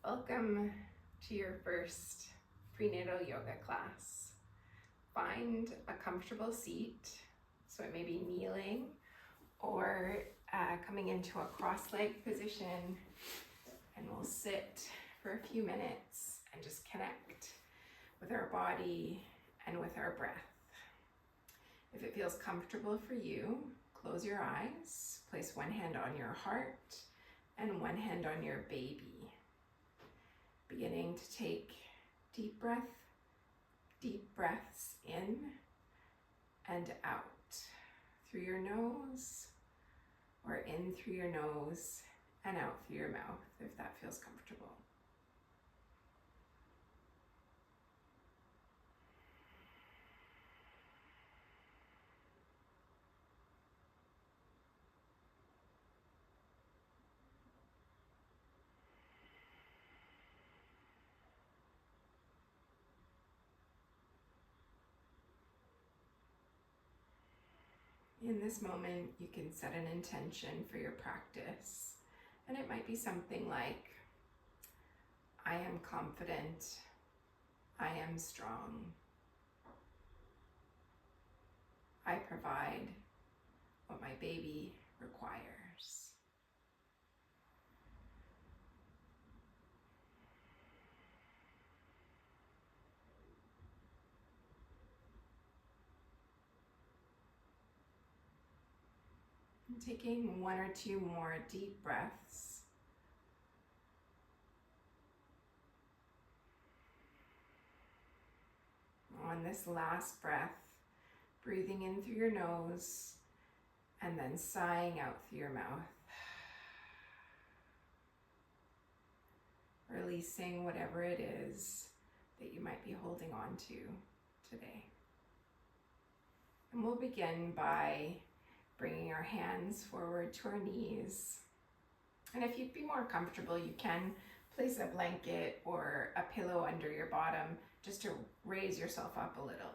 Welcome to your first prenatal yoga class. Find a comfortable seat, so it may be kneeling or coming into a cross-legged position, and we'll sit for a few minutes and just connect with our body and with our breath. If it feels comfortable for you, close your eyes, place one hand on your heart and one hand on your baby. Beginning to take deep breaths in and out through your nose, or in through your nose and out through your mouth, if that feels comfortable. In this moment, you can set an intention for your practice, and it might be something like, I am confident, I am strong, I provide what my baby requires. Taking one or two more deep breaths. On this last breath, breathing in through your nose and then sighing out through your mouth. Releasing whatever it is that you might be holding on to today. And we'll begin by bringing our hands forward to our knees. And if you'd be more comfortable, you can place a blanket or a pillow under your bottom just to raise yourself up a little.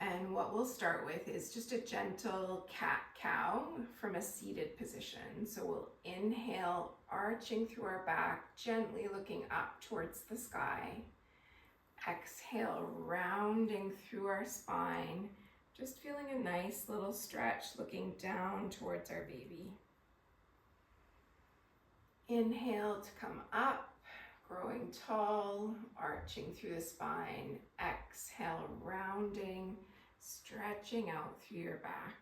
And what we'll start with is just a gentle cat-cow from a seated position. So we'll inhale, arching through our back, gently looking up towards the sky. Exhale, rounding through our spine, just feeling a nice little stretch, looking down towards our baby. Inhale to come up, growing tall, arching through the spine. Exhale, rounding, stretching out through your back.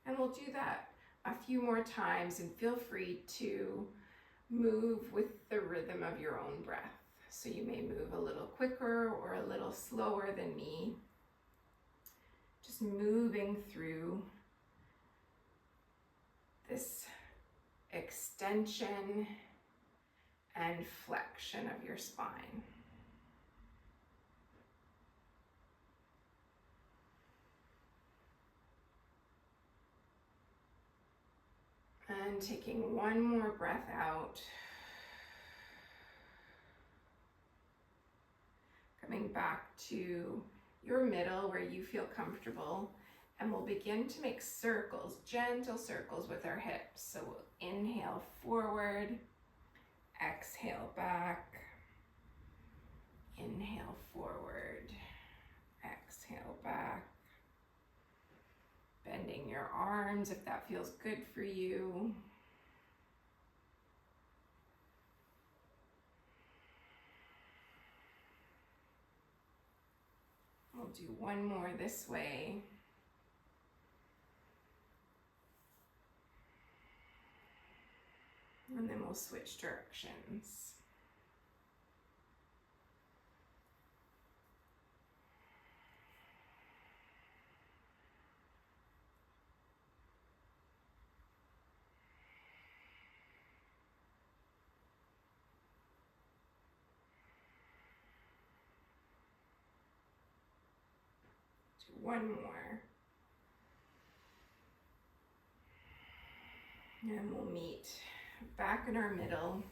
And we'll do that a few more times, and feel free to move with the rhythm of your own breath. So you may move a little quicker or a little slower than me. Just moving through this extension and flexion of your spine. And taking one more breath out. Coming back to your middle where you feel comfortable, and we'll begin to make circles, gentle circles with our hips. So we'll inhale forward, exhale back, inhale forward, exhale back. Bending your arms if that feels good for you. We'll do one more this way. And then we'll switch directions. One more. And we'll meet back in our middle.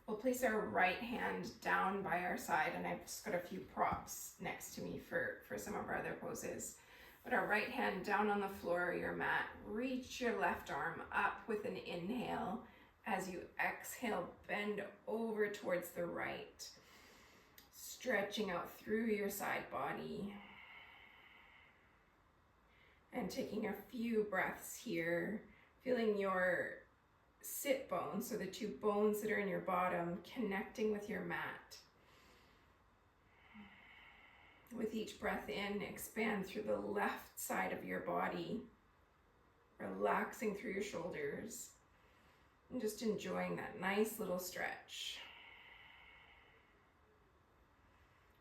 We'll place our right hand down by our side, and I've just got a few props next to me for some of our other poses. Put our right hand down on the floor or your mat. Reach your left arm up with an inhale As you exhale, bend over towards the right, stretching out through your side body. And taking a few breaths here, feeling your sit bones, so the two bones that are in your bottom, connecting with your mat. With each breath in, expand through the left side of your body, relaxing through your shoulders, and just enjoying that nice little stretch.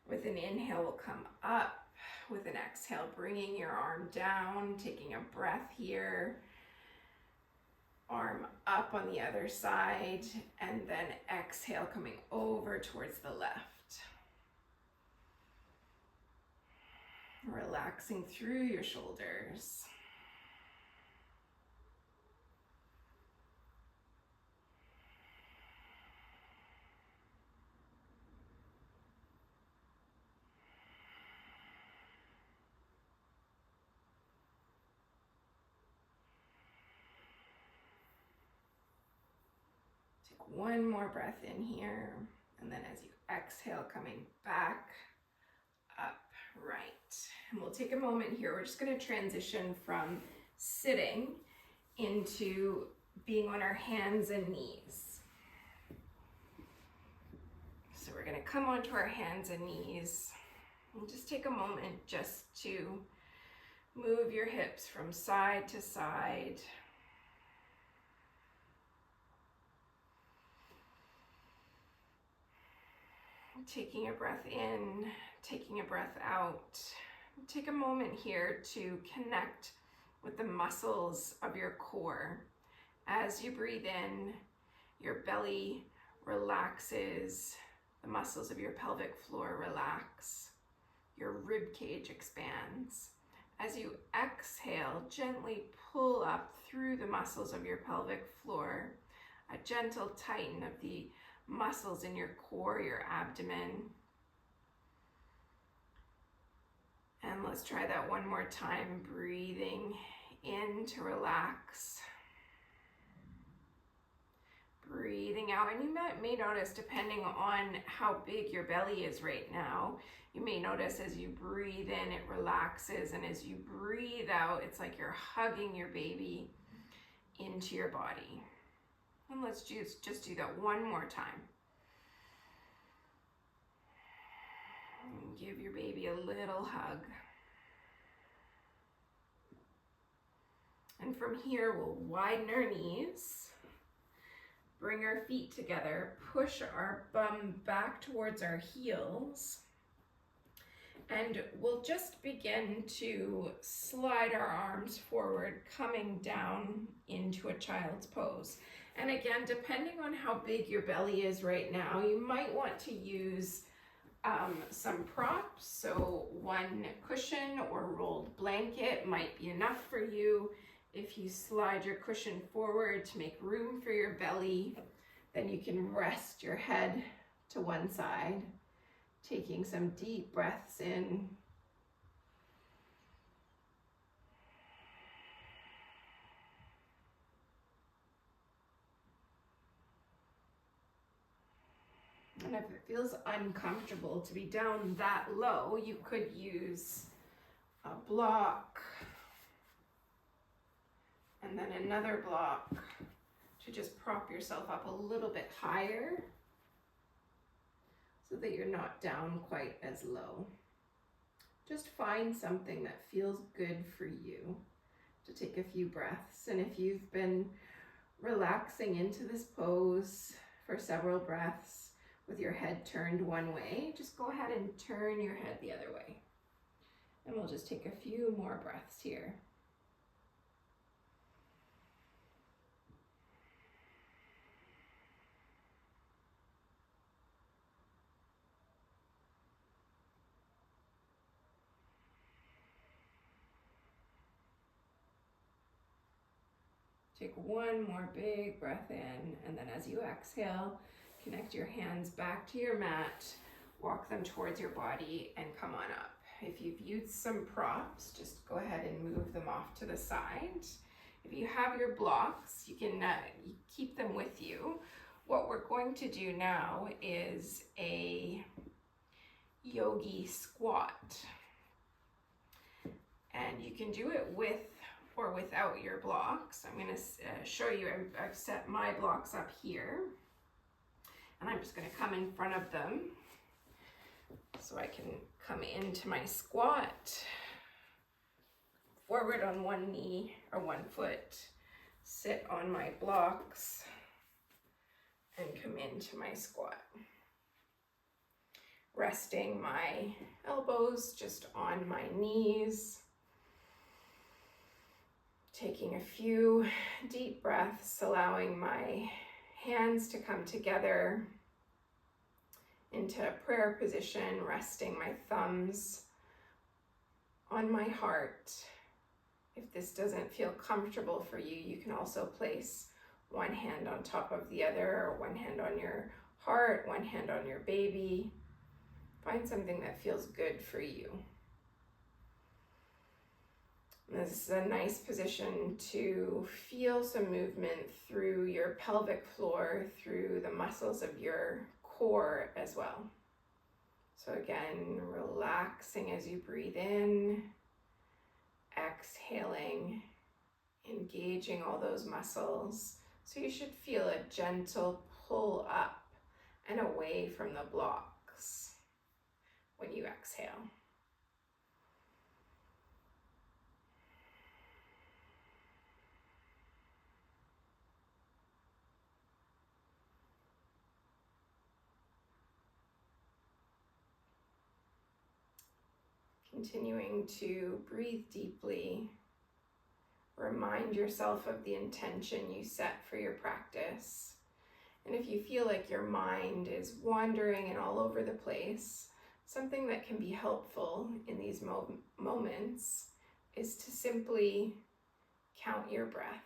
With an inhale, we'll come up. With an exhale, bringing your arm down, taking a breath here. Arm up on the other side, and then exhale, coming over towards the left. Relaxing through your shoulders. One more breath in here, and then as you exhale, coming back up, right. And we'll take a moment here. We're just going to transition from sitting into being on our hands and knees. So we're going to come onto our hands and knees and just take a moment just to move your hips from side to side. Taking a breath in, taking a breath out. Take a moment here to connect with the muscles of your core. As you breathe in, your belly relaxes, the muscles of your pelvic floor relax, your rib cage expands. As you exhale, gently pull up through the muscles of your pelvic floor, a gentle tighten of the muscles in your core, your abdomen. And let's try that one more time, breathing in to relax. Breathing out, and you may notice, depending on how big your belly is right now, you may notice as you breathe in, it relaxes, and as you breathe out, it's like you're hugging your baby into your body. And let's just do that one more time. And give your baby a little hug. And from here, we'll widen our knees, bring our feet together, push our bum back towards our heels, and we'll just begin to slide our arms forward, coming down into a child's pose. And again, depending on how big your belly is right now, you might want to use some props. So one cushion or rolled blanket might be enough for you. If you slide your cushion forward to make room for your belly, then you can rest your head to one side, taking some deep breaths in. And if it feels uncomfortable to be down that low, you could use a block and then another block to just prop yourself up a little bit higher so that you're not down quite as low. Just find something that feels good for you to take a few breaths. And if you've been relaxing into this pose for several breaths with your head turned one way, just go ahead and turn your head the other way. And we'll just take a few more breaths here. Take one more big breath in, and then as you exhale, connect your hands back to your mat, walk them towards your body, and come on up. If you've used some props, just go ahead and move them off to the side. If you have your blocks, you can you keep them with you. What we're going to do now is a yogi squat. And you can do it with or without your blocks. I'm going to show you, I've set my blocks up here. And I'm just going to come in front of them so I can come into my squat. Forward on one knee or one foot, sit on my blocks, and come into my squat. Resting my elbows just on my knees. Taking a few deep breaths, allowing my hands to come together into a prayer position, resting my thumbs on my heart. If this doesn't feel comfortable for you, you can also place one hand on top of the other, or one hand on your heart, one hand on your baby. Find something that feels good for you. This is a nice position to feel some movement through your pelvic floor, through the muscles of your core as well. So again, relaxing as you breathe in, exhaling, engaging all those muscles. So you should feel a gentle pull up and away from the blocks when you exhale. Continuing to breathe deeply. Remind yourself of the intention you set for your practice. And if you feel like your mind is wandering and all over the place, something that can be helpful in these moments is to simply count your breath.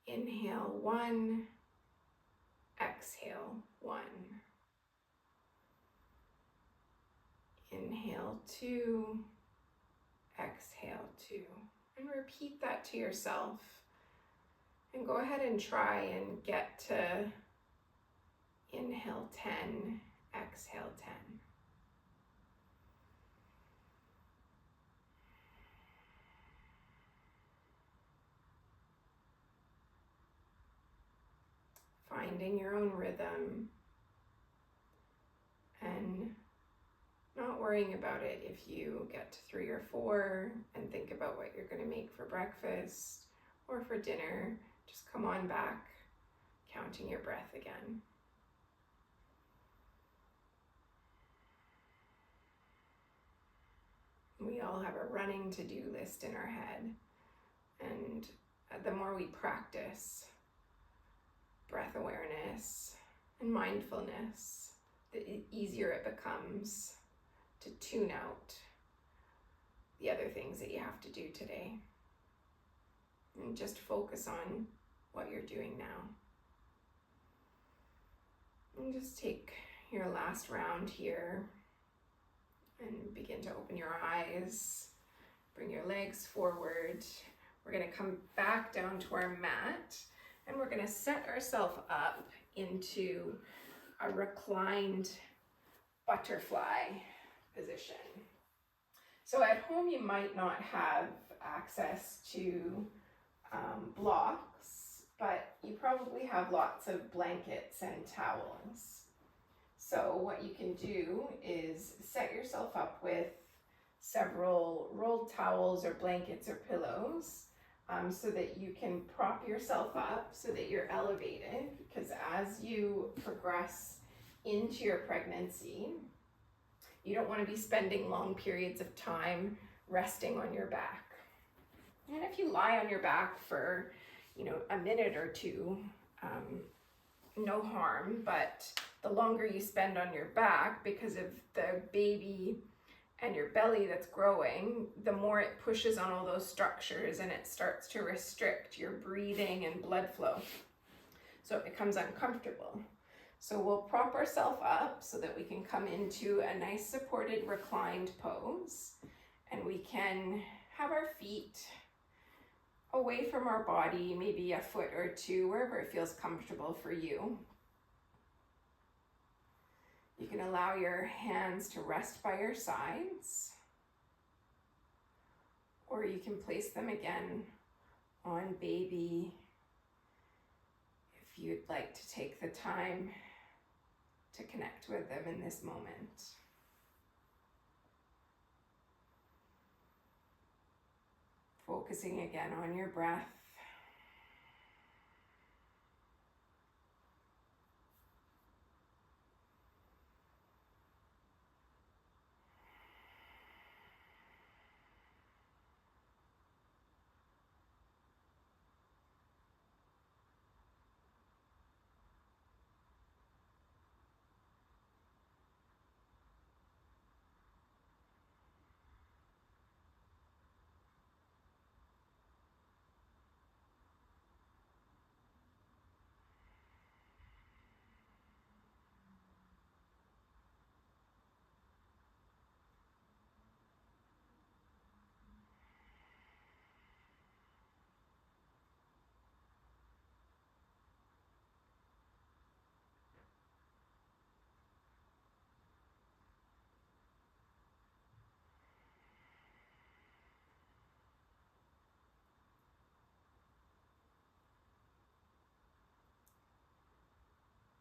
Inhale 1, exhale 1. Inhale 2, exhale 2. And repeat that to yourself. And go ahead and try and get to inhale 10, exhale 10. Finding your own rhythm and not worrying about it if you get to 3 or 4 and think about what you're going to make for breakfast or for dinner. Just come on back, counting your breath again. We all have a running to-do list in our head, and the more we practice breath awareness and mindfulness, the easier it becomes to tune out the other things that you have to do today and just focus on what you're doing now. And just take your last round here and begin to open your eyes, bring your legs forward. We're going to come back down to our mat and we're going to set ourselves up into a reclined butterfly position. So at home you might not have access to blocks, but you probably have lots of blankets and towels. So what you can do is set yourself up with several rolled towels or blankets or pillows so that you can prop yourself up so that you're elevated, because as you progress into your pregnancy, you don't want to be spending long periods of time resting on your back. And if you lie on your back for, a minute or two, no harm, but the longer you spend on your back because of the baby and your belly that's growing, the more it pushes on all those structures and it starts to restrict your breathing and blood flow. So it becomes uncomfortable. So we'll prop ourselves up so that we can come into a nice supported reclined pose, and we can have our feet away from our body, maybe a foot or two, wherever it feels comfortable for you. You can allow your hands to rest by your sides, or you can place them again on baby if you'd like to take the time to connect with them in this moment. Focusing again on your breath.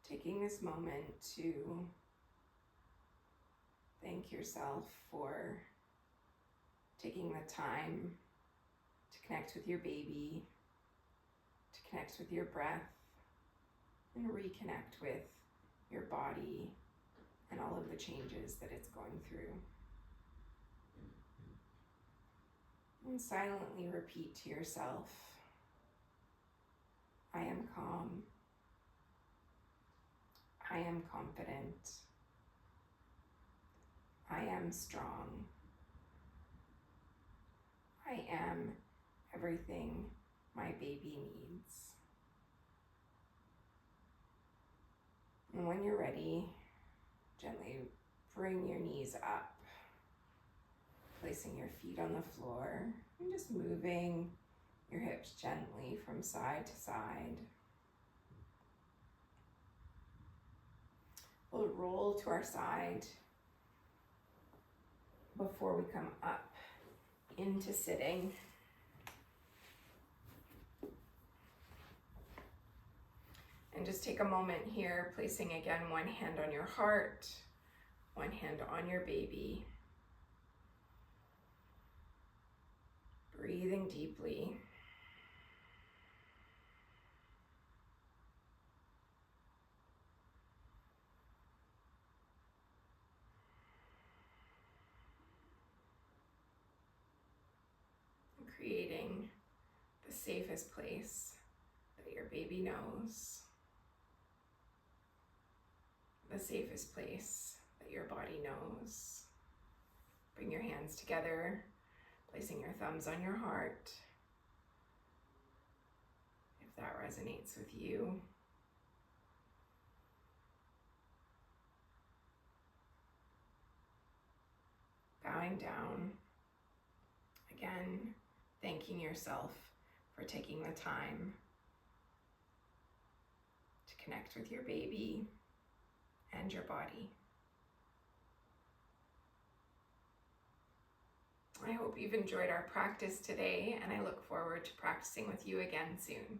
Taking this moment to thank yourself for taking the time to connect with your baby, to connect with your breath, and reconnect with your body and all of the changes that it's going through. And silently repeat to yourself, I am calm. I am confident. I am strong. I am everything my baby needs. And when you're ready, gently bring your knees up, placing your feet on the floor and just moving your hips gently from side to side. We'll roll to our side before we come up into sitting. And just take a moment here, placing again one hand on your heart, one hand on your baby. Breathing deeply. Creating the safest place that your baby knows. The safest place that your body knows. Bring your hands together, placing your thumbs on your heart, if that resonates with you. Bowing down, again, thanking yourself for taking the time to connect with your baby and your body. I hope you've enjoyed our practice today, and I look forward to practicing with you again soon.